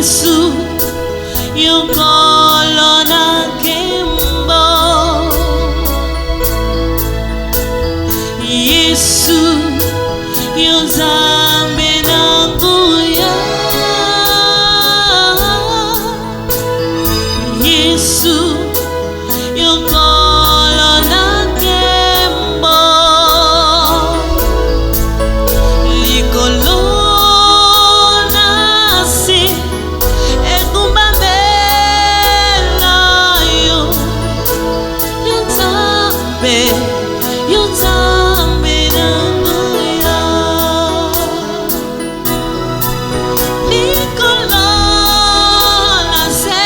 Yesu yukolona kimbo. Yesu yuzambe nanguya. Yesu yukolona kimbo. Likolona si ekumbambela yo. Yuzambe nanguya. Likolona se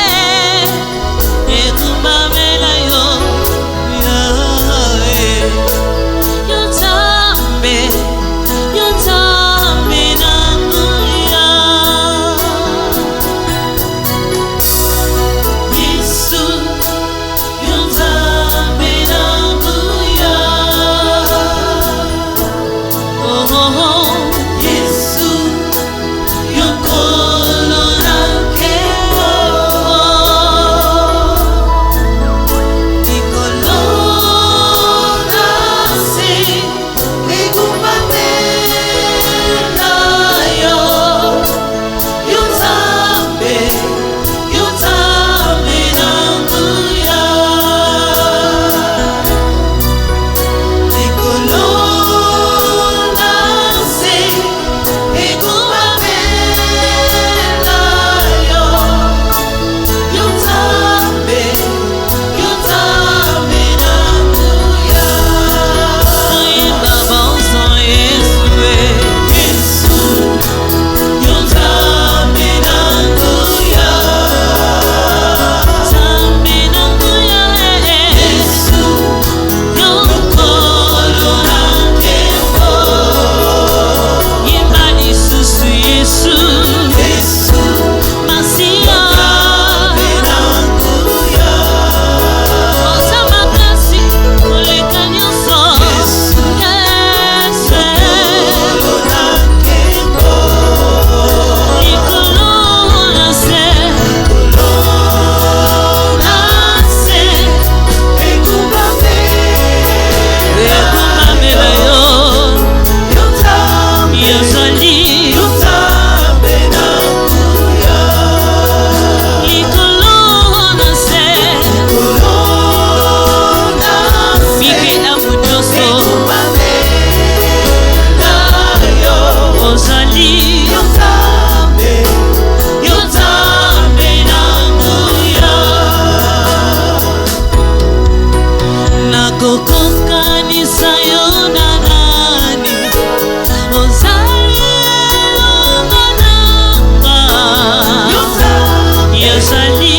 ekumbambela yo. Yuzambe nanguya. Yesu yuzambe nanguya. Oh, Yesu yukolona kimbo. Likolona si ekumbambela yo. Yuzambe nanguya. Likolona si ekumbambela yo. Yuzambe nanguya. Soyinga bonso Yesu Yesu yuzambe nanguya. Zambe nanguya. Yesu yukolona kimbo. Imani susu Yesu Masia oza makasi koleka nyonso. Yesu likolona se ekumbambela yo. Yozali likolona se mikelamu nyonso. Ozali yozambe nanguya. Nakokokanisa yo na nani? Ozali elongo nanga. Yozali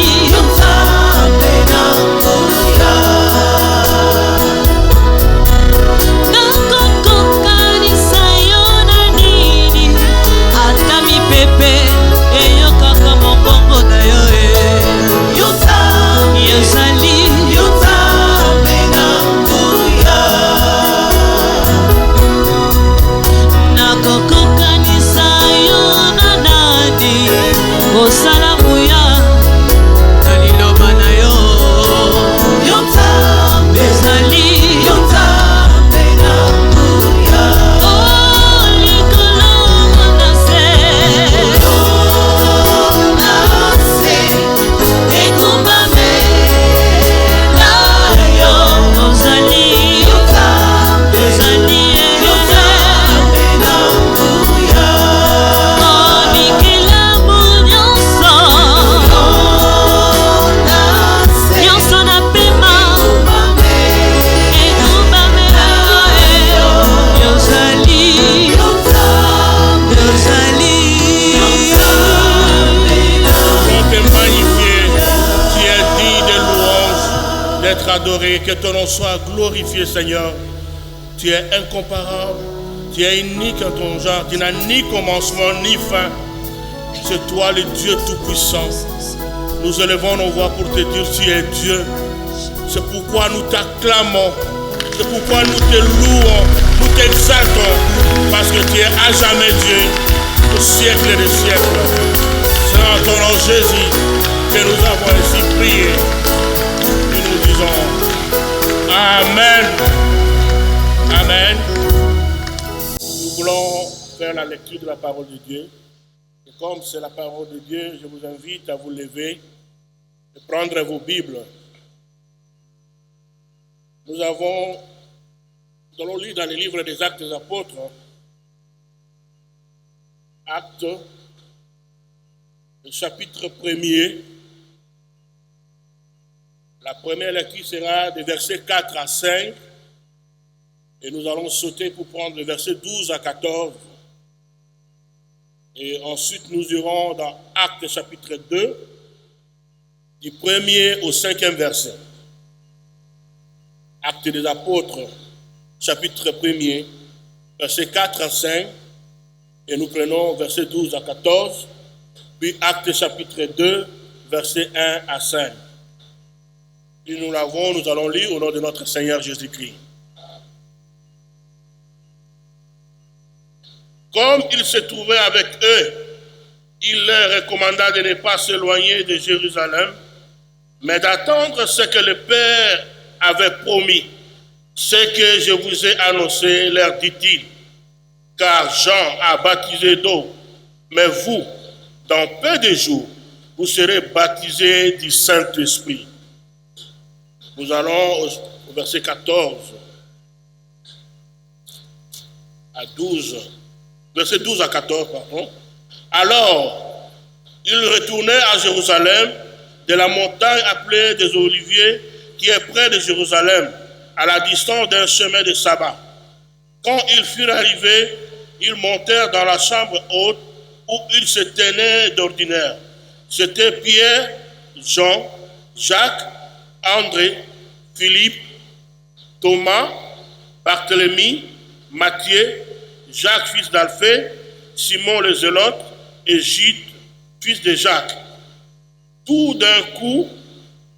nakokokanisa yo na nini? Ata mipepe eyokaka mokongo na yo. Yozali nakokokanisa yo na nani? Osala nguya na liloba na yo. Yozali oh likolona se ekumbambela yo. Ozali oh mikelamu nyonso. Nyonso na pema ekumbambela yo. Yozali Pour te magnifier, tu es digne de louange, d'être adoré, que ton nom soit glorifié, Seigneur. Tu es incomparable, tu es unique en ton genre, tu n'as ni commencement ni fin. C'est toi le Dieu Tout-Puissant. Nous élevons nos voix pour te dire tu es Dieu. C'est pourquoi nous t'acclamons. C'est pourquoi nous te louons, nous t'exaltons. Parce que tu es à jamais Dieu, au siècle des siècles. dans ton nom Jésus que nous avons ainsi prié. Et nous disons Amen. Amen. Nous voulons faire la lecture de la parole de Dieu. Et comme c'est la parole de Dieu, je vous invite à vous lever et prendre vos Bibles. Nous allons lire dans le livre des Actes des Apôtres, Actes, le chapitre 1er. La première lecture sera des versets 4 à 5. Et nous allons sauter pour prendre le verset 12 à 14. Et ensuite, nous irons dans Actes chapitre 2, du 1er au 5e verset. Actes des Apôtres, chapitre 1er, verset 4 à 5. Et nous prenons verset 12 à 14. Puis Actes chapitre 2, verset 1 à 5. Et nous allons lire au nom de notre Seigneur Jésus-Christ. Comme il se trouvait avec eux, il leur recommanda de ne pas s'éloigner de Jérusalem, mais d'attendre ce que le Père avait promis. Ce que je vous ai annoncé, leur dit-il, car Jean a baptisé d'eau, mais vous, dans peu de jours, vous serez baptisés du Saint-Esprit. Nous allons au verset 14 à 12. Verset 12 à 14, pardon. Alors, ils retournaient à Jérusalem, de la montagne appelée des Oliviers, qui est près de Jérusalem, à la distance d'un chemin de sabbat. Quand ils furent arrivés, ils montèrent dans la chambre haute où ils se tenaient d'ordinaire. C'étaient Pierre, Jean, Jacques, André, Philippe, Thomas, Barthélemy, Matthieu, Jacques, fils d'Alphée, Simon le Zélote et Jude, fils de Jacques. Tous d'un coup,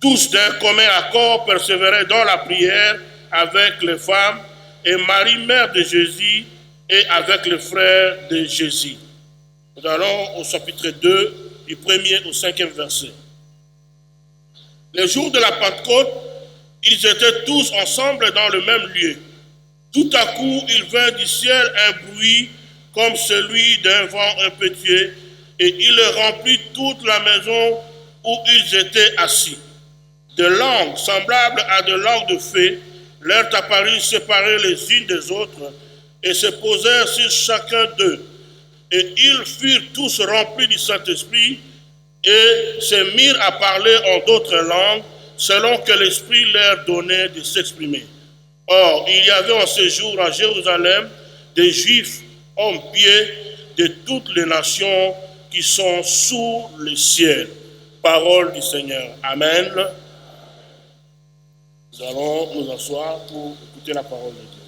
tous d'un commun accord persévéraient dans la prière avec les femmes et Marie, mère de Jésus, et avec les frères de Jésus. Nous allons au chapitre 2, du 1er au 5e verset. Le jour de la Pentecôte, ils étaient tous ensemble dans le même lieu. Tout à coup, il vint du ciel un bruit comme celui d'un vent impétueux, et il remplit toute la maison où ils étaient assis. De langues semblables à de langues de feu leur apparurent séparées les unes des autres et se posèrent sur chacun d'eux. Et ils furent tous remplis du Saint-Esprit et se mirent à parler en d'autres langues selon que l'Esprit leur donnait de s'exprimer. Or, il y avait en ce jour à Jérusalem des Juifs hommes pieux de toutes les nations qui sont sous le ciel. Parole du Seigneur. Amen. Nous allons nous asseoir pour écouter la parole de Dieu.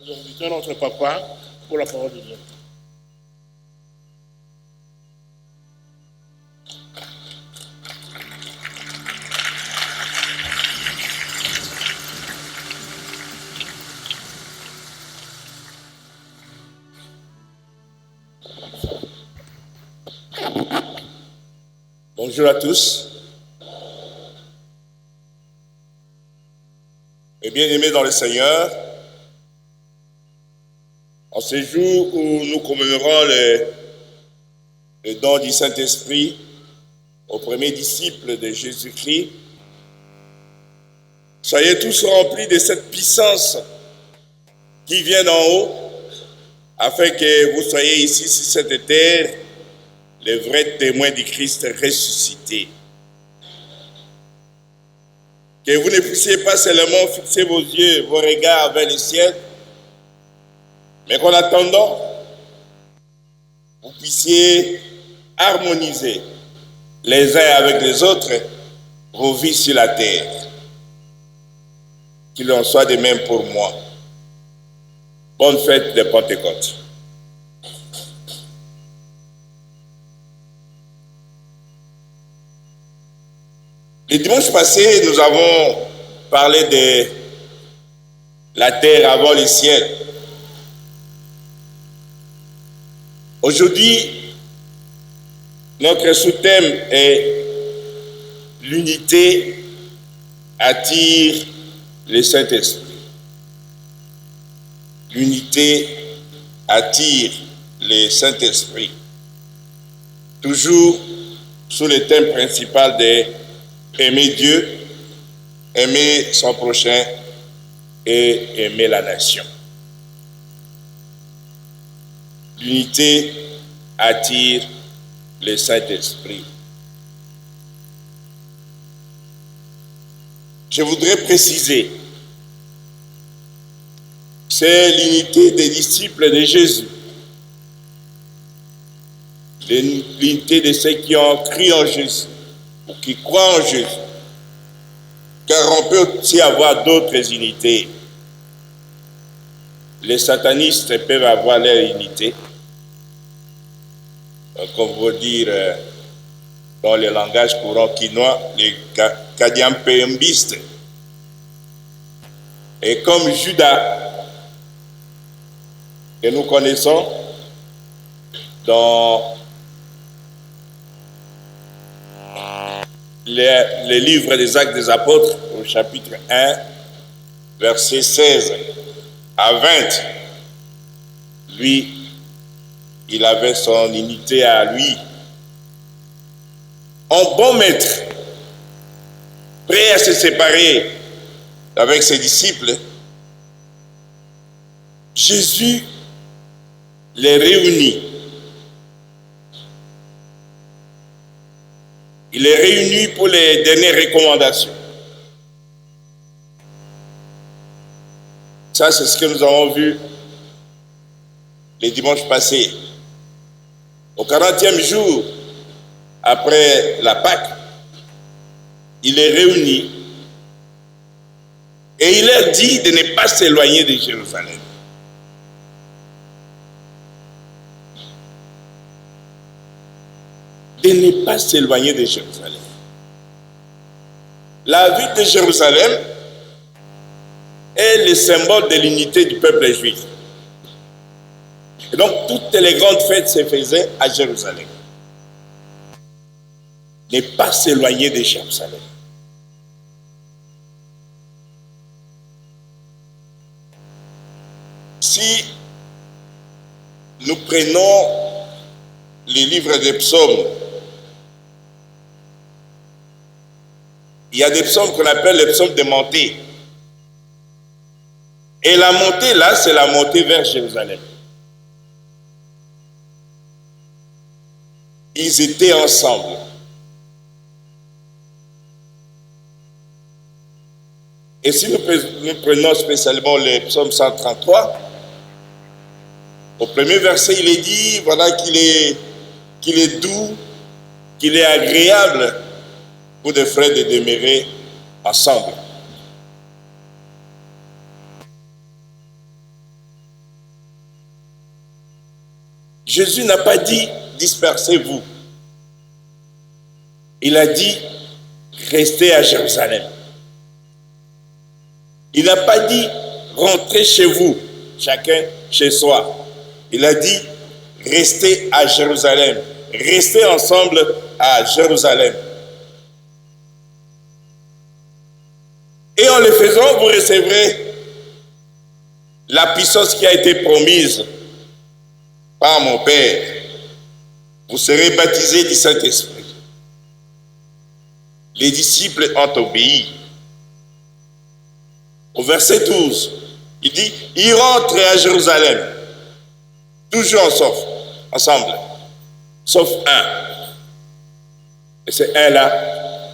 Nous invitons notre papa pour la parole de Dieu. Bonjour à tous. Et bien-aimés dans le Seigneur, en ce jour où nous commémorons le don du Saint-Esprit aux premiers disciples de Jésus-Christ, soyez tous remplis de cette puissance qui vient d'en haut, afin que vous soyez ici sur cette terre les vrais témoins du Christ ressuscité. Que vous ne puissiez pas seulement fixer vos yeux, vos regards vers le ciel, mais qu'en attendant, vous puissiez harmoniser les uns avec les autres vos vies sur la terre. Qu'il en soit de même pour moi. Bonne fête de Pentecôte. Le dimanche passé, nous avons parlé de la terre avant le ciel. Aujourd'hui, notre sous-thème est l'unité attire le Saint-Esprit. L'unité attire le Saint-Esprit. Toujours sous le thème principal de aimer Dieu, aimer son prochain et aimer la nation. L'unité attire le Saint-Esprit. Je voudrais préciser, c'est l'unité des disciples de Jésus, l'unité de ceux qui ont cru en Jésus, ou qui croient en Jésus. Car on peut aussi avoir d'autres unités. Les satanistes peuvent avoir leur unité, comme vous dire dans le langage courant quinois, les kadiampémbistes. Et comme Judas, que nous connaissons dans les livres des Actes des Apôtres, au chapitre 1, versets 16 à 20, lui, il avait son unité à lui. En bon maître, prêt à se séparer avec ses disciples, Jésus les réunit. Il les réunit pour les dernières recommandations. Ça, c'est ce que nous avons vu les dimanches passés. Au 40e jour, après la Pâque, il les réunit et il leur dit de ne pas s'éloigner de Jérusalem. De ne pas s'éloigner de Jérusalem. La ville de Jérusalem est le symbole de l'unité du peuple juif. Et donc, toutes les grandes fêtes se faisaient à Jérusalem. Ne pas s'éloigner de Jérusalem. Si nous prenons les livres des psaumes, il y a des psaumes qu'on appelle les psaumes de montée. Et la montée là, c'est la montée vers Jérusalem. Ils étaient ensemble. Et si nous prenons spécialement le psaume 133, au premier verset, il est dit, voilà, qu'il est doux, qu'il est agréable pour des frères de demeurer ensemble. Jésus n'a pas dit dispersez-vous. Il a dit restez à Jérusalem. Il n'a pas dit rentrez chez vous, chacun chez soi. Il a dit restez à Jérusalem. Restez ensemble à Jérusalem. Et en le faisant, vous recevrez la puissance qui a été promise par mon Père. Vous serez baptisés du Saint-Esprit. Les disciples ont obéi. Au verset 12, il dit, ils rentrent à Jérusalem, toujours ensemble, sauf un. Et c'est un là,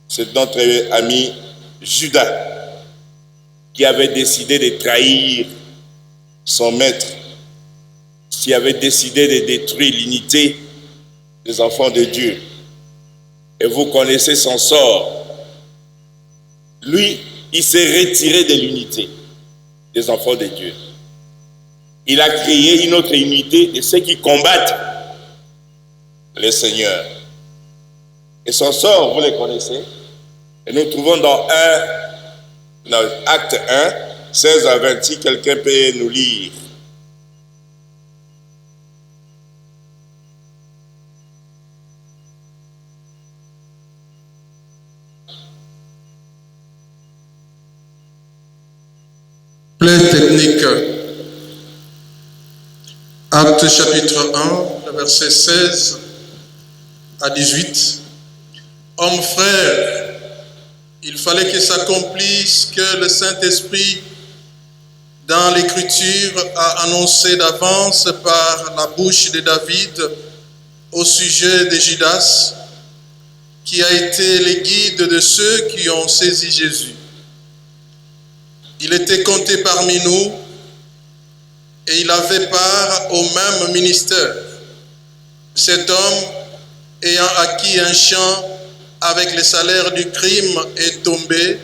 c'est notre ami Judas, qui avait décidé de trahir son maître, qui avait décidé de détruire l'unité des enfants de Dieu. Et vous connaissez son sort. Lui, il s'est retiré de l'unité des enfants de Dieu. Il a créé une autre unité de ceux qui combattent le Seigneur. Et son sort, vous le connaissez. Et nous trouvons dans Acte 1, 16 à 20, si quelqu'un peut nous lire. technique. Acte chapitre 1, le verset 16 à 18. Hommes frères, il fallait que s'accomplisse que le Saint-Esprit, dans l'Écriture, a annoncé d'avance par la bouche de David au sujet de Judas, qui a été le guide de ceux qui ont saisi Jésus. Il était compté parmi nous et il avait part au même ministère. Cet homme, ayant acquis un champ avec le salaire du crime, est tombé,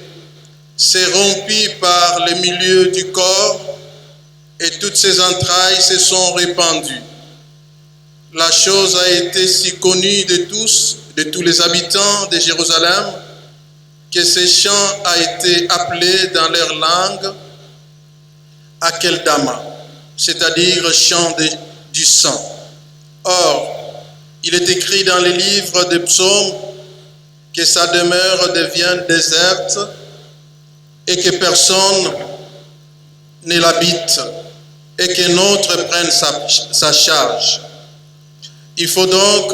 s'est rompu par le milieu du corps et toutes ses entrailles se sont répandues. La chose a été si connue de tous les habitants de Jérusalem, que ce champ a été appelé dans leur langue Akeldama, c'est-à-dire champ du sang. Or, il est écrit dans les livres des psaumes que sa demeure devienne déserte et que personne ne l'habite et qu'un autre prenne sa charge. Il faut donc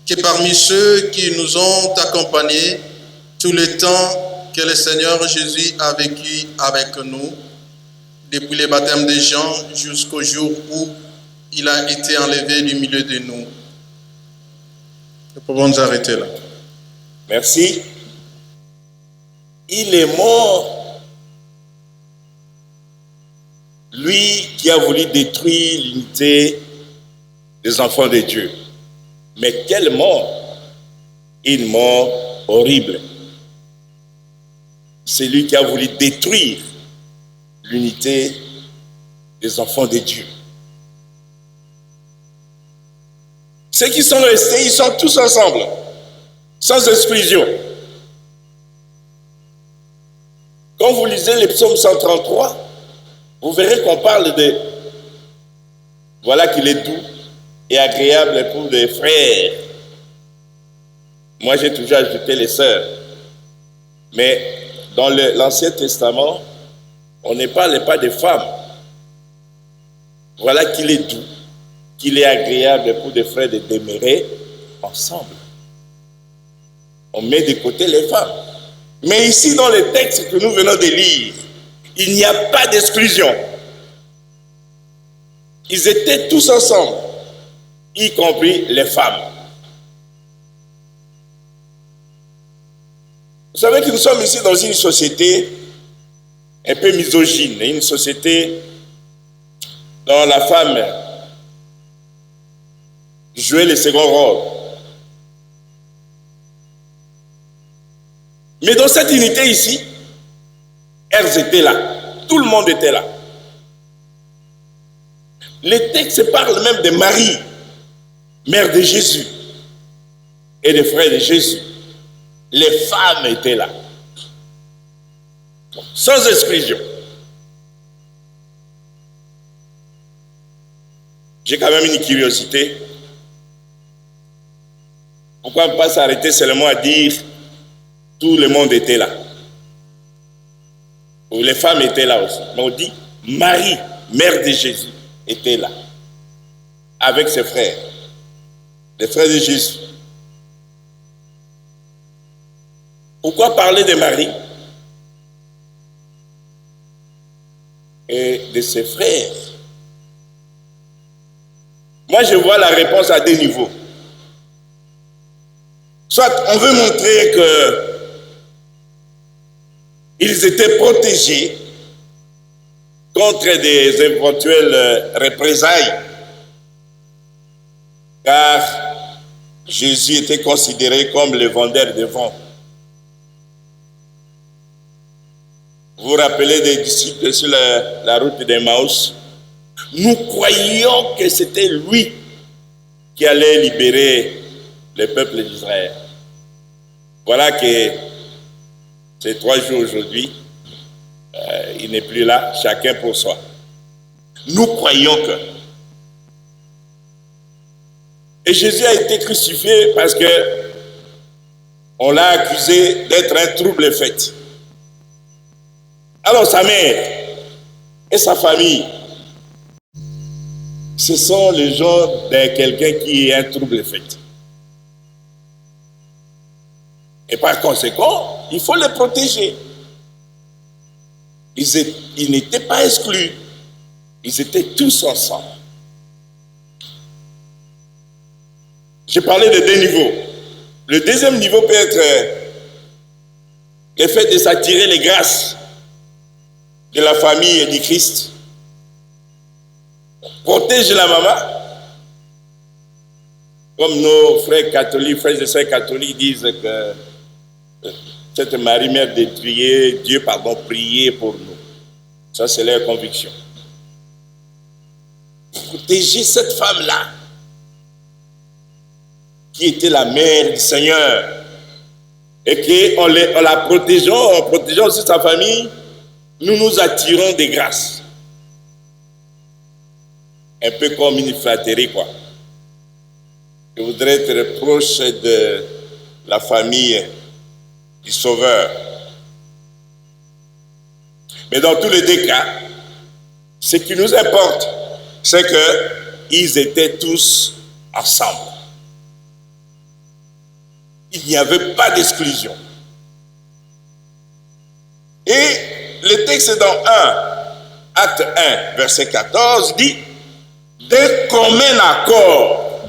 que parmi ceux qui nous ont accompagnés tout le temps que le Seigneur Jésus a vécu avec nous, depuis le baptême de Jean jusqu'au jour où il a été enlevé du milieu de nous. Nous pouvons nous arrêter là. Merci. Il est mort, lui qui a voulu détruire l'unité des enfants de Dieu. Mais quelle mort! Une mort horrible. C'est lui qui a voulu détruire l'unité des enfants de Dieu. Ceux qui sont restés, ils sont tous ensemble, sans exclusion. Quand vous lisez les psaumes 133, vous verrez qu'on parle de « Voilà qu'il est doux et agréable pour les frères ». Moi, j'ai toujours ajouté les sœurs. Mais dans l'Ancien Testament, on ne parle pas des femmes. Voilà qu'il est doux, qu'il est agréable pour des frères de demeurer ensemble. On met de côté les femmes. Mais ici, dans le texte que nous venons de lire, il n'y a pas d'exclusion. Ils étaient tous ensemble, y compris les femmes. Vous savez que nous sommes ici dans une société un peu misogyne, une société dont la femme jouait le second rôle. Mais dans cette unité ici, elles étaient là. Tout le monde était là. Les textes parlent même de Marie, mère de Jésus, et des frères de Jésus. Les femmes étaient là. Sans exclusion. J'ai quand même une curiosité. Pourquoi ne pas s'arrêter seulement à dire tout le monde était là? Ou les femmes étaient là aussi. Mais on dit Marie, mère de Jésus, était là. Avec ses frères. Les frères de Jésus. Pourquoi parler de Marie et de ses frères? Moi, je vois la réponse à deux niveaux. Soit on veut montrer qu'ils étaient protégés contre des éventuelles représailles, car Jésus était considéré comme le vendeur de vent. Vous vous rappelez des disciples sur la route d'Emmaüs? Nous croyions que c'était lui qui allait libérer le peuple d'Israël. Voilà que ces 3 jours aujourd'hui, il n'est plus là, chacun pour soi. Nous croyons que. Et Jésus a été crucifié parce que on l'a accusé d'être un trouble-fête. Alors sa mère et sa famille, ce sont les gens de quelqu'un qui a un trouble affectif. Et par conséquent, il faut les protéger. Ils n'étaient pas exclus. Ils étaient tous ensemble. J'ai parlé de 2 niveaux. Le deuxième niveau peut être le fait de s'attirer les grâces de la famille et du Christ. Protège la maman. Comme nos frères catholiques, frères et sœurs catholiques disent que cette Marie-Mère de Dieu, priez pour nous. Ça, c'est leur conviction. Protéger cette femme-là, qui était la mère du Seigneur, et qu'en la protégeant, en protégeant aussi sa famille, nous nous attirons des grâces. Un peu comme une flatterie, quoi. Je voudrais être proche de la famille du Sauveur. Mais dans tous les 2 cas, ce qui nous importe, c'est qu'ils étaient tous ensemble. Il n'y avait pas d'exclusion. Et le texte dans Acte 1, verset 14, dit « D'un commun accord,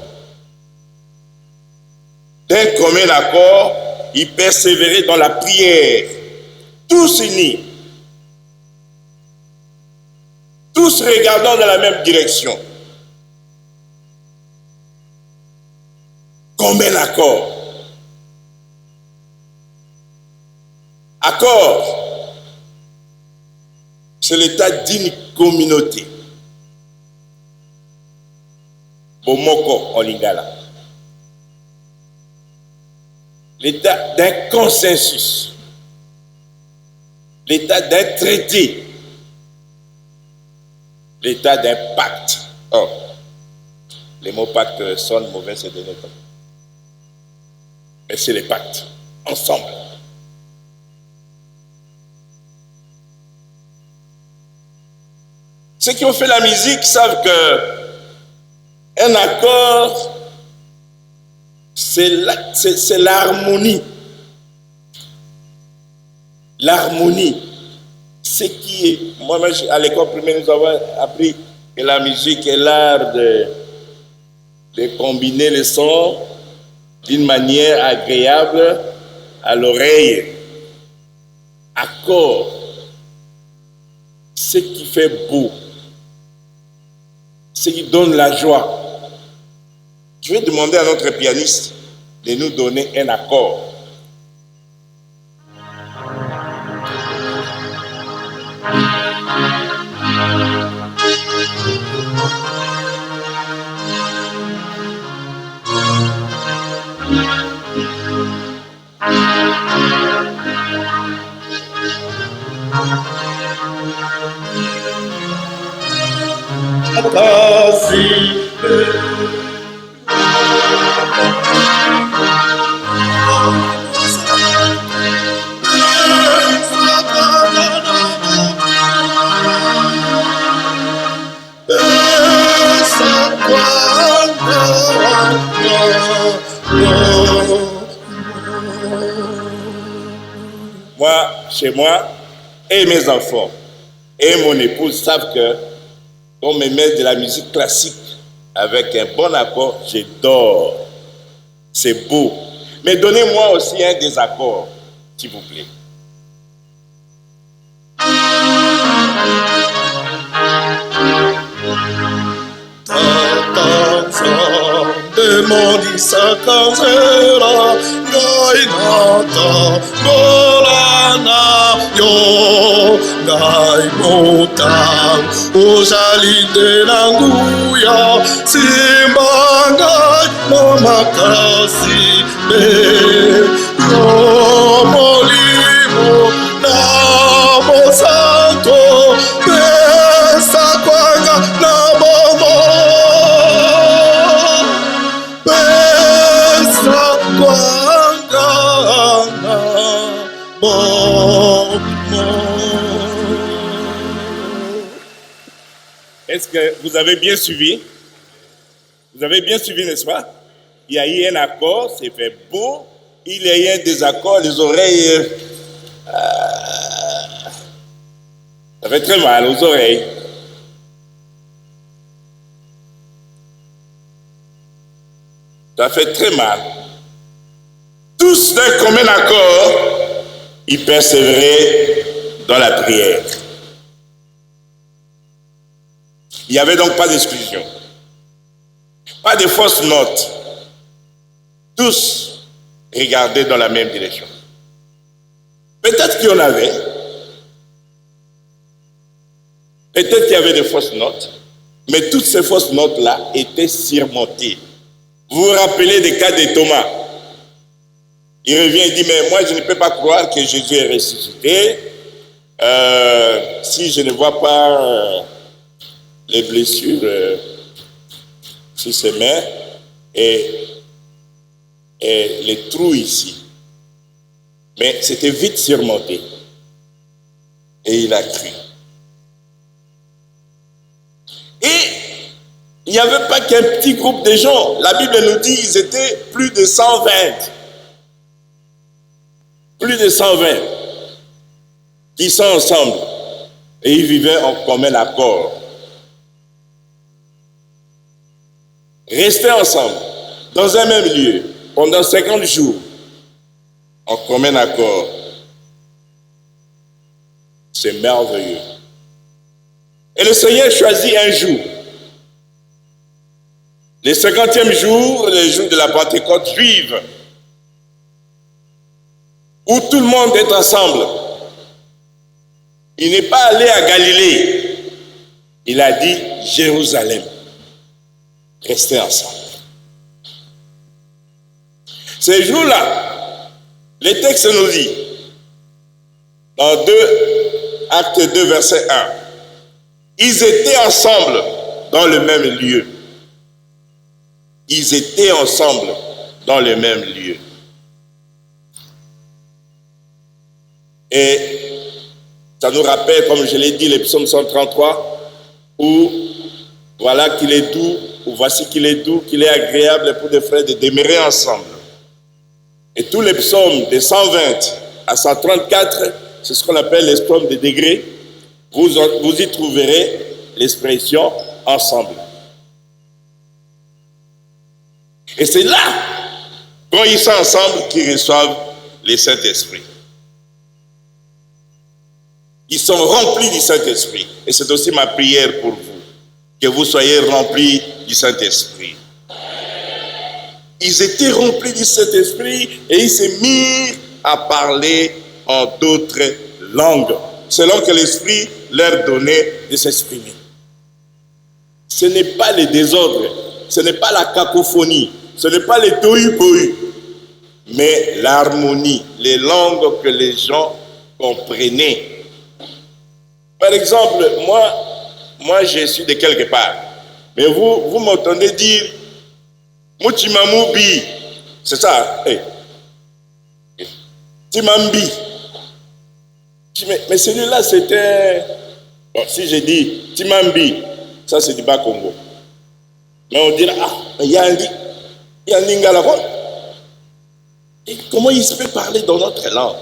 ils persévéraient dans la prière, tous unis, tous regardant dans la même direction. » Commun accord. Accord, c'est l'état d'une communauté. Bomoko en lingala. L'état d'un consensus. L'état d'un traité. L'état d'un pacte. Oh, les mots pacte sonnent mauvais ces derniers temps. Mais c'est les pactes. Ensemble. Ceux qui ont fait la musique savent que un accord, c'est l'harmonie. L'harmonie. Ce qui est... Moi, à l'école primaire, nous avons appris que la musique est l'art de combiner les sons d'une manière agréable à l'oreille. Accord. Ce qui fait beau. Ce qui donne la joie. Je vais demander à notre pianiste de nous donner un accord. Moi, chez moi, et mes enfants, et mon épouse savent que on me met de la musique classique avec un bon accord, je dors. C'est beau. Mais donnez-moi aussi un désaccord, s'il vous plaît. Demondisa kanzera gainata golana yo gaimota ojali nanguya simbanga mamakasi be yo molimo na mosanto pesa kwanga na bomo Est-ce que vous avez bien suivi? Vous avez bien suivi, n'est-ce pas? Il y a eu un accord, c'est fait beau. Il y a eu un désaccord, les oreilles... ça fait très mal aux oreilles. Ça fait très mal. Tous d'un commun accord, ils persévéraient dans la prière. Il n'y avait donc pas d'exclusion. Pas de fausses notes. Tous regardaient dans la même direction. Peut-être qu'il y en avait. Peut-être qu'il y avait des fausses notes. Mais toutes ces fausses notes-là étaient surmontées. Vous vous rappelez des cas de Thomas? Il revient et dit, mais moi je ne peux pas croire que Jésus est ressuscité si je ne vois pas les blessures sur ses mains et les trous ici. Mais c'était vite surmonté. Et il a cru. Et il n'y avait pas qu'un petit groupe de gens. La Bible nous dit qu'ils étaient plus de 120. Plus de 120 qui sont ensemble. Et ils vivaient en commun accord. Rester ensemble, dans un même lieu, pendant 50 jours, en commun accord. C'est merveilleux. Et le Seigneur choisit un jour. Le 50e jour, le jour de la Pentecôte juive, où tout le monde est ensemble. Il n'est pas allé à Galilée. Il a dit Jérusalem. Restez ensemble. Ces jours-là, le texte nous dit, dans Actes 2, verset 1, ils étaient ensemble dans le même lieu. Ils étaient ensemble dans le même lieu. Et ça nous rappelle, comme je l'ai dit, le psaume 133, où voilà qu'il est doux, ou voici qu'il est doux, qu'il est agréable pour des frères de demeurer ensemble. Et tous les psaumes de 120 à 134, c'est ce qu'on appelle les psaumes de degrés, vous y trouverez l'expression ensemble. Et c'est là, quand ils sont ensemble, qu'ils reçoivent le Saint-Esprit. Ils sont remplis du Saint-Esprit. Et c'est aussi ma prière pour vous, que vous soyez remplis du Saint-Esprit. Ils étaient remplis du Saint-Esprit et ils se mirent à parler en d'autres langues, selon que l'Esprit leur donnait de s'exprimer. Ce n'est pas le désordre, ce n'est pas la cacophonie, ce n'est pas le tohu-bohu, mais l'harmonie, les langues que les gens comprenaient. Par exemple, moi je suis de quelque part, mais vous m'entendez dire Mutimamoubi, c'est ça, hey. Timambi. Mais celui-là c'était, bon, si je dis Timambi, ça c'est du Bas-Congo. Mais on dira, il y a un lingala quoi. Et comment il se peut parler dans notre langue?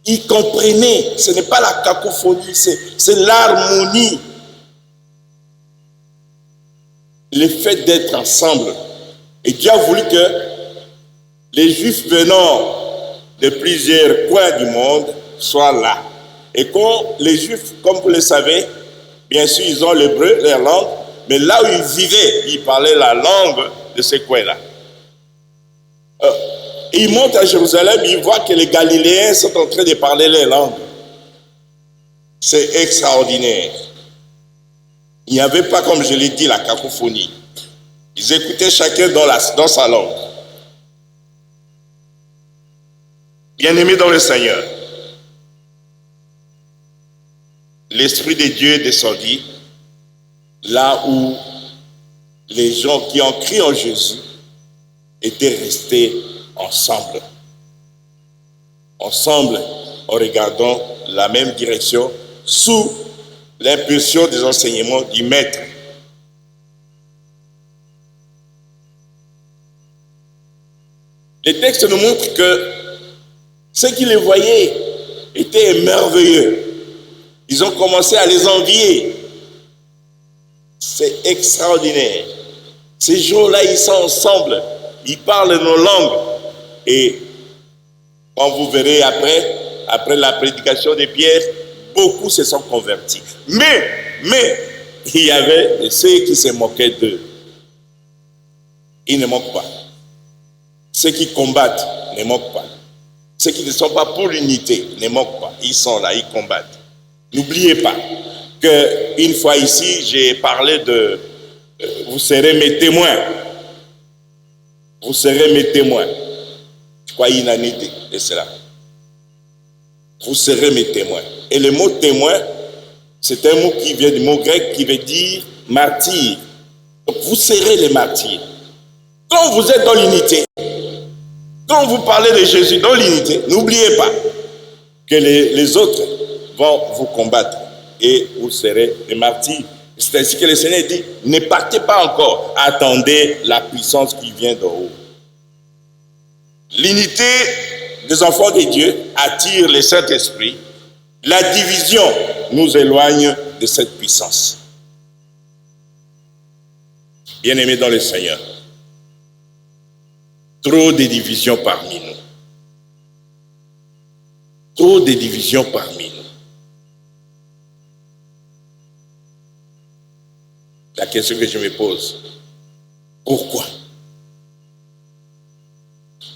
Il comprenait, ce n'est pas la cacophonie, c'est l'harmonie. Le fait d'être ensemble. Et Dieu a voulu que les Juifs venant de plusieurs coins du monde soient là. Et quand les Juifs, comme vous le savez, bien sûr, ils ont l'hébreu, leur langue, mais là où ils vivaient, ils parlaient la langue de ces coins-là. Ils montent à Jérusalem, ils voient que les Galiléens sont en train de parler leur langue. C'est extraordinaire. Il n'y avait pas, comme je l'ai dit, la cacophonie. Ils écoutaient chacun dans sa langue. Bien-aimés dans le Seigneur, l'Esprit de Dieu descendit là où les gens qui ont cru en Jésus étaient restés ensemble. Ensemble, en regardant la même direction, sous l'impulsion des enseignements du maître. Les textes nous montrent que ceux qui les voyaient étaient merveilleux. Ils ont commencé à les envier. C'est extraordinaire. Ces jours-là, ils sont ensemble. Ils parlent nos langues. Et quand vous verrez après la prédication de Pierre, beaucoup se sont convertis. Mais, il y avait ceux qui se moquaient d'eux. Ils ne moquent pas. Ceux qui combattent ne moquent pas. Ceux qui ne sont pas pour l'unité ne moquent pas. Ils sont là, ils combattent. N'oubliez pas qu'une fois ici, j'ai parlé de vous serez mes témoins. Vous serez mes témoins. Je crois unanimité de cela. Vous serez mes témoins. Et le mot témoin, c'est un mot qui vient du mot grec qui veut dire martyr. Donc vous serez les martyrs. Quand vous êtes dans l'unité, quand vous parlez de Jésus dans l'unité, n'oubliez pas que les autres vont vous combattre et vous serez des martyrs. C'est ainsi que le Seigneur dit, ne partez pas encore, attendez la puissance qui vient d'en haut. L'unité des enfants de Dieu attire le Saint-Esprit. La division nous éloigne de cette puissance. Bien-aimés dans le Seigneur, trop de divisions parmi nous. Trop de divisions parmi nous. La question que je me pose, pourquoi?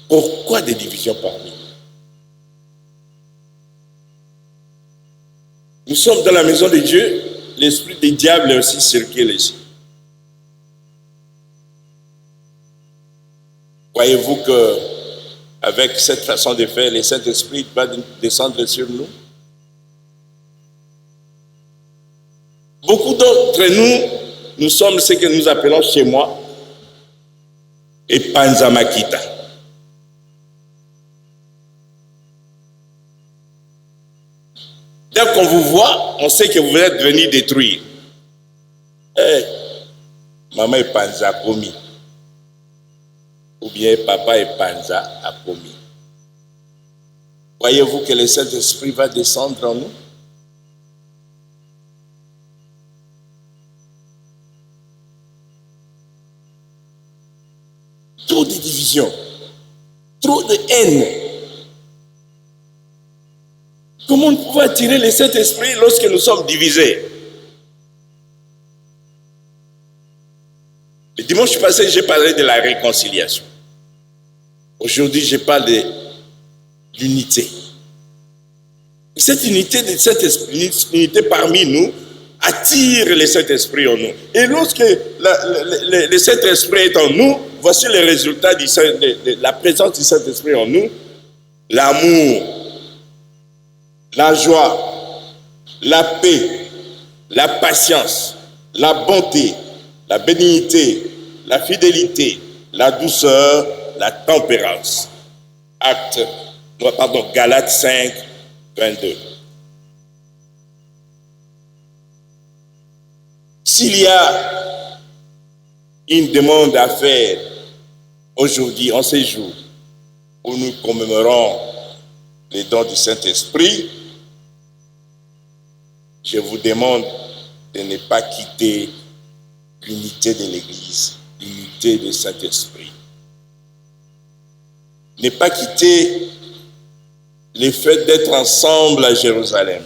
Pourquoi des divisions parmi nous? Nous sommes dans la maison de Dieu, l'esprit du diable aussi circule ici. Croyez-vous que avec cette façon de faire, le Saint-Esprit va descendre sur nous? Beaucoup d'entre nous sommes ce que nous appelons chez moi et Panzamakita. Dès qu'on vous voit, on sait que vous êtes venus détruire. Maman est Panza commis. Ou bien papa est Panza a commis. Croyez-vous que le Saint-Esprit va descendre en nous? Trop de division, trop de haine. Comment on peut attirer le Saint-Esprit lorsque nous sommes divisés? Le dimanche passé, j'ai parlé de la réconciliation. Aujourd'hui, je parle de l'unité. Cette unité de Saint-Esprit, l'unité parmi nous, attire le Saint-Esprit en nous. Et lorsque le Saint-Esprit est en nous, voici le résultat de la présence du Saint-Esprit en nous. L'amour, la joie, la paix, la patience, la bonté, la bénignité, la fidélité, la douceur, la tempérance. Galates 5, 22. S'il y a une demande à faire aujourd'hui, en ces jours, où nous commémorons les dons du Saint-Esprit, je vous demande de ne pas quitter l'unité de l'Église, l'unité du Saint-Esprit. Ne pas quitter le fait d'être ensemble à Jérusalem.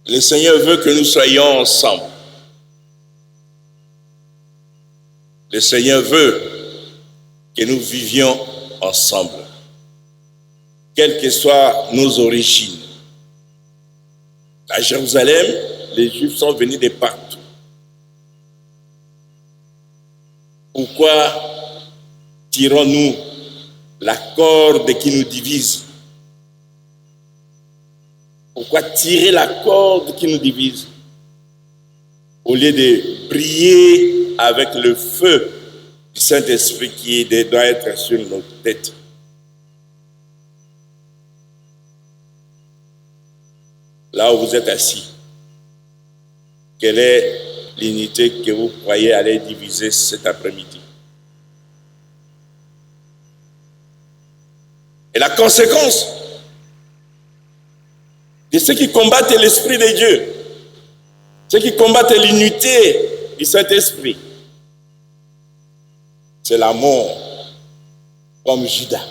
Le Seigneur veut que nous soyons ensemble. Le Seigneur veut que nous vivions ensemble, quelles que soient nos origines. À Jérusalem, les Juifs sont venus de partout. Pourquoi tirons-nous la corde qui nous divise? Pourquoi tirer la corde qui nous divise au lieu de briller avec le feu du Saint-Esprit qui doit être sur nos têtes? là où vous êtes assis, quelle est l'unité que vous croyez aller diviser cet après-midi? Et la conséquence de ceux qui combattent l'Esprit de Dieu, ceux qui combattent l'unité du Saint-Esprit, c'est la mort, comme Judas,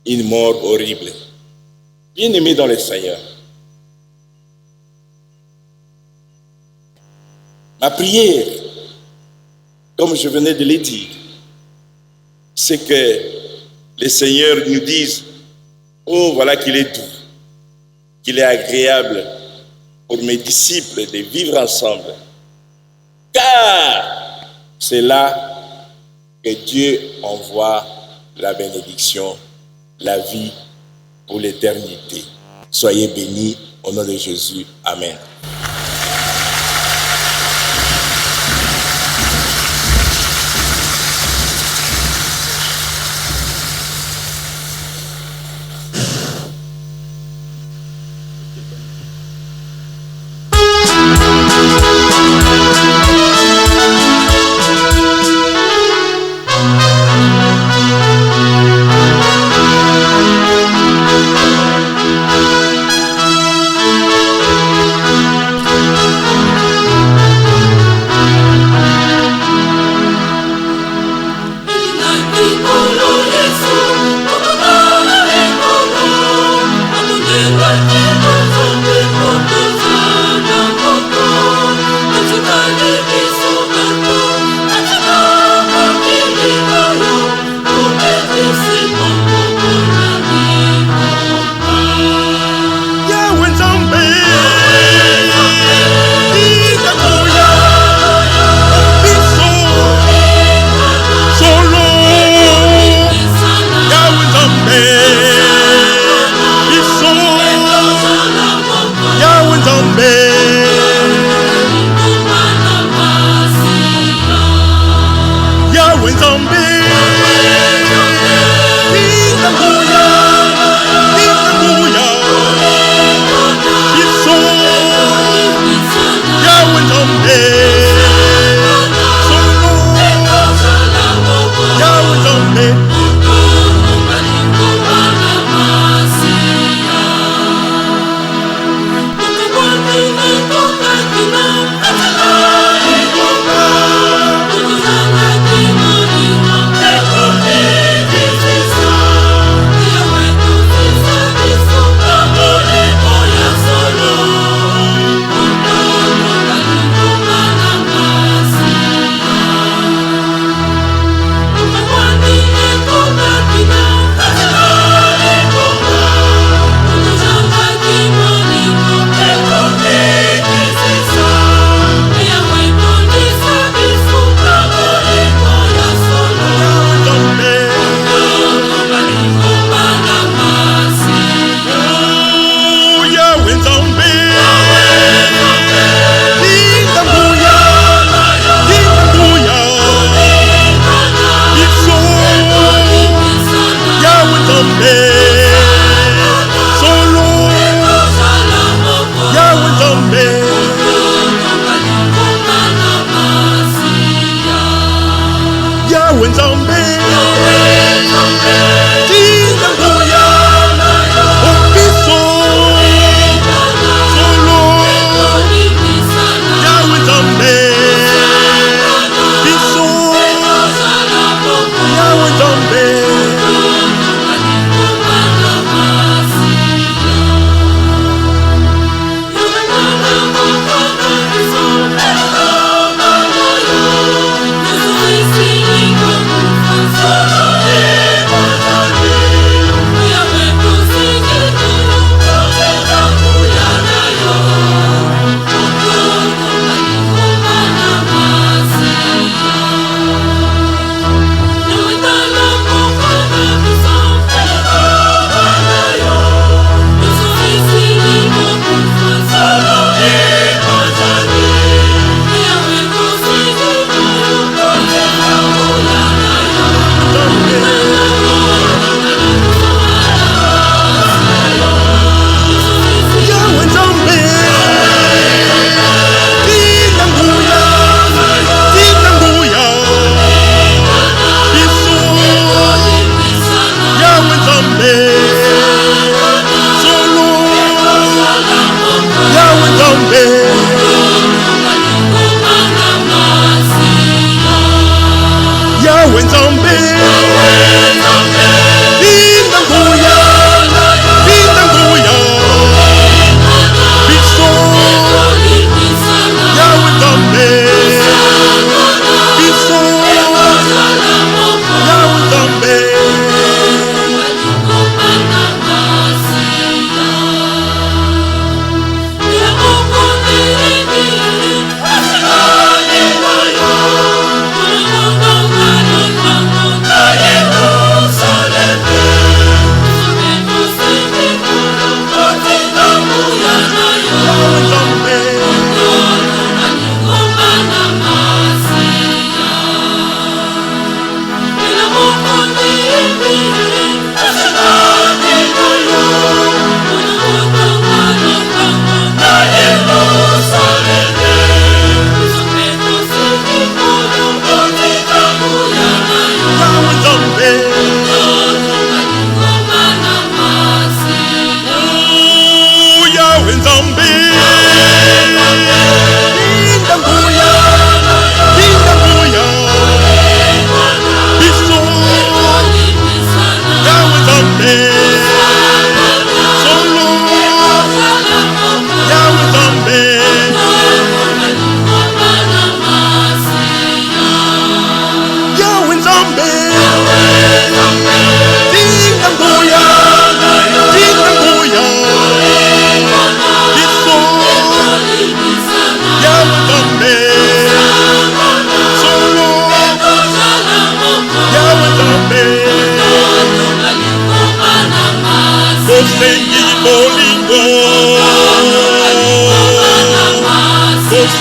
une mort horrible. Bien-aimés dans le Seigneur, ma prière, comme je venais de le dire, c'est que le Seigneur nous dise: oh, voilà qu'il est doux, qu'il est agréable pour mes disciples de vivre ensemble. Car c'est là que Dieu envoie la bénédiction, la vie pour l'éternité. Soyez bénis au nom de Jésus. Amen.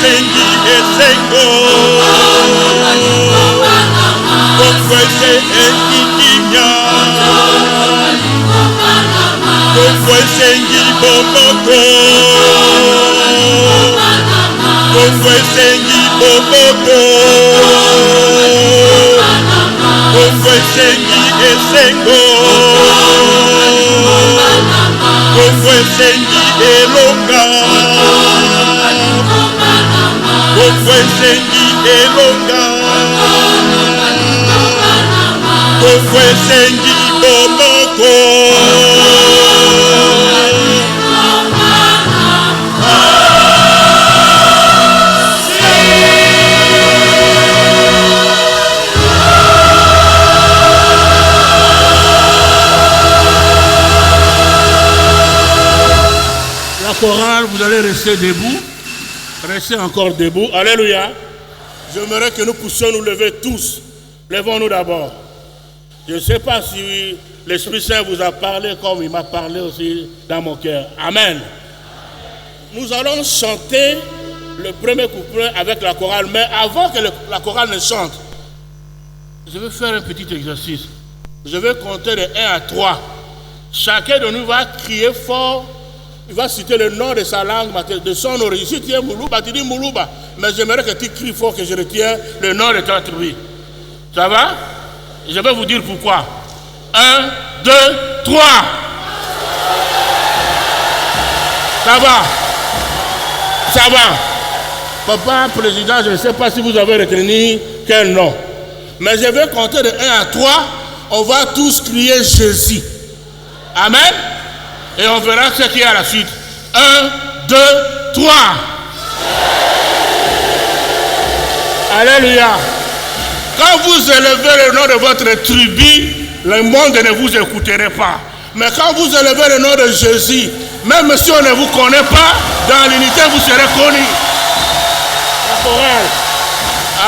esengi esengo Kongo esengi kimia Kongo esengi bomoko Kongo esengi bomoko Kongo esengi esengo Kongo esengi elonga Kongo esengi elonga Kongo esengi bomoko La chorale, vous allez rester debout. Restez encore debout. Alléluia. J'aimerais que nous puissions nous lever tous. Levons-nous d'abord. Je ne sais pas si l'Esprit Saint vous a parlé comme il m'a parlé aussi dans mon cœur. Amen. Nous allons chanter le premier couplet avec la chorale. Mais avant que la chorale ne chante, je vais faire un petit exercice. Je vais compter de 1 à 3. Chacun de nous va crier fort. Il va citer le nom de sa langue, de son origine. Si tu es Moulouba, tu dis Moulouba. Mais j'aimerais que tu cries fort que je retiens le nom de ta tribu. Ça va? Je vais vous dire pourquoi. 1, 2, 3. Ça va? Ça va? Papa, président, je ne sais pas si vous avez retenu quel nom. Mais je vais compter de 1 à 3. On va tous crier Jésus. Amen. Et on verra ce qu'il y a à la suite. 1, 2, 3. Alléluia. Quand vous élevez le nom de votre tribu, le monde ne vous écouterait pas. Mais quand vous élevez le nom de Jésus, même si on ne vous connaît pas, dans l'unité vous serez connus. La chorale.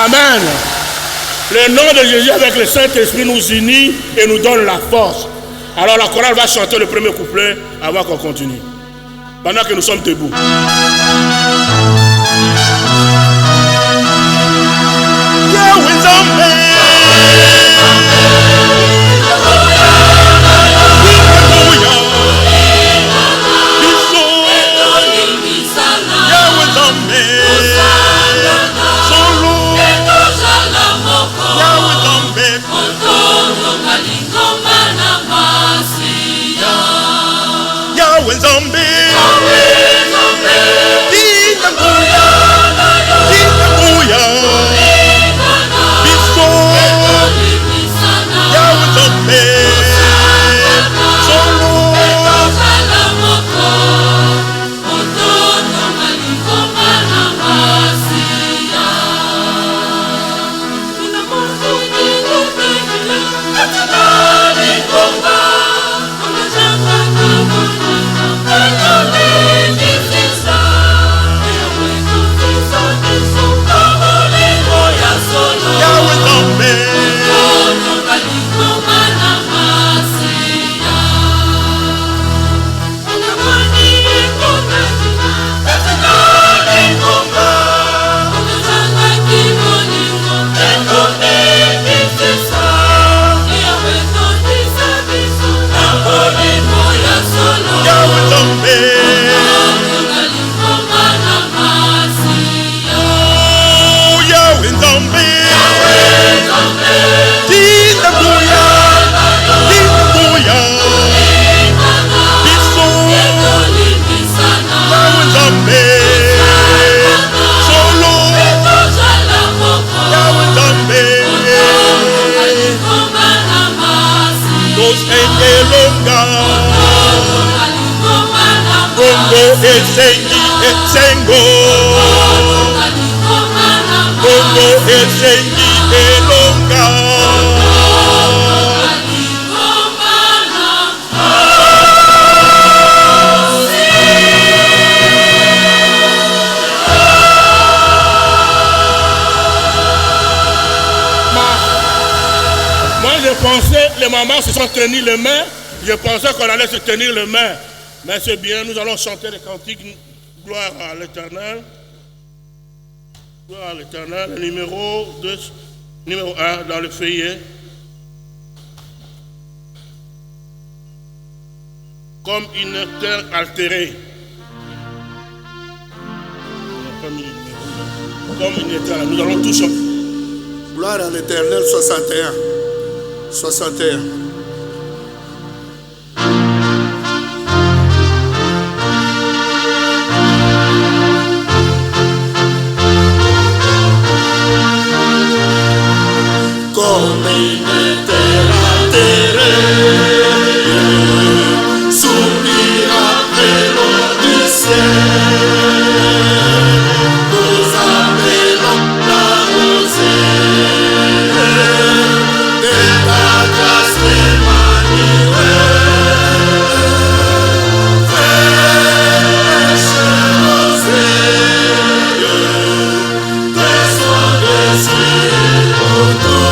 Amen. Le nom de Jésus avec le Saint-Esprit nous unit et nous donne la force. Alors la chorale va chanter le premier couplet avant qu'on continue. Pendant que nous sommes debout. Les mamans se sont tenues les mains. Je pensais qu'on allait se tenir les mains. Mais c'est bien, nous allons chanter les cantiques. Gloire à l'Éternel. Gloire à l'Éternel. Numéro 1 dans le feuillet. Comme une terre altérée. Comme une terre. Nous allons tous. Gloire à l'Éternel, 61. 61. Comme une terre altérée, soupire après l'eau du ciel, nous appelons la rosée de ta grâce Emmanuel, fraîche rosée, descends dessus pour tous.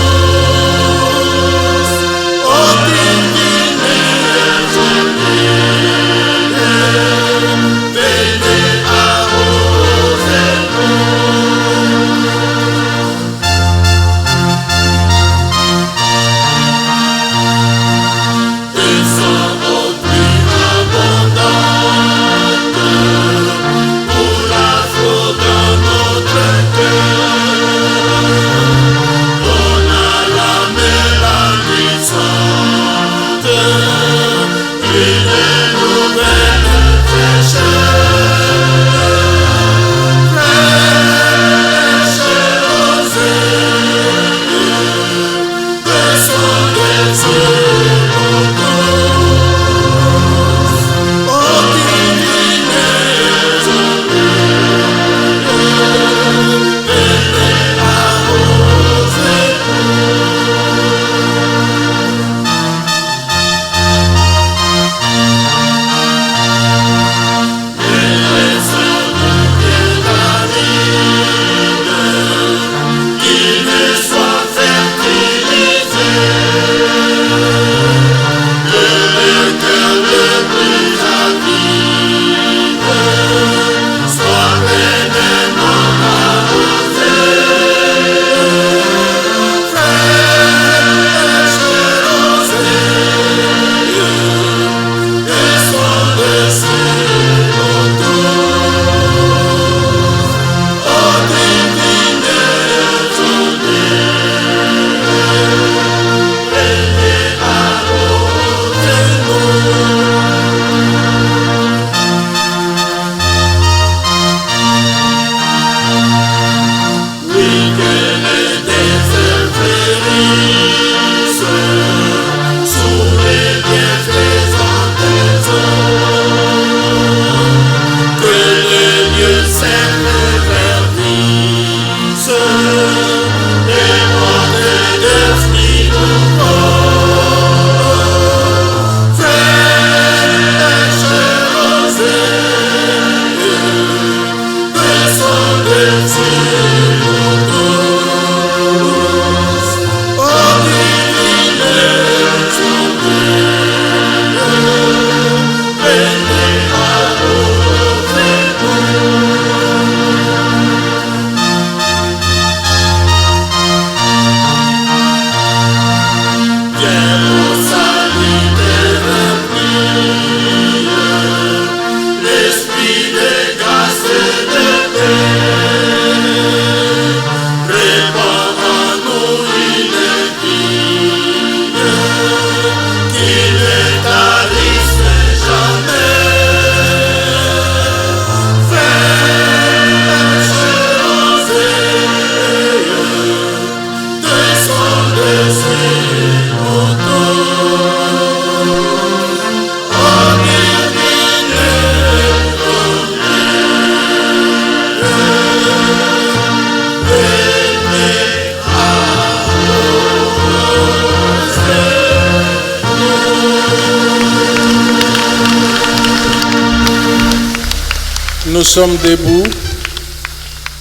Nous sommes debout,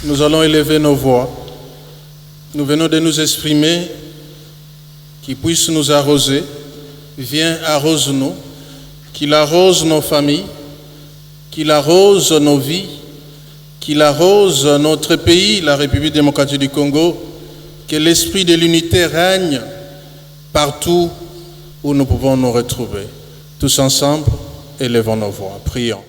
nous allons élever nos voix. Nous venons de nous exprimer, qu'il puisse nous arroser. Viens, arrose-nous, qu'il arrose nos familles, qu'il arrose nos vies, qu'il arrose notre pays, la République démocratique du Congo, que l'esprit de l'unité règne partout où nous pouvons nous retrouver. Tous ensemble, élevons nos voix. Prions.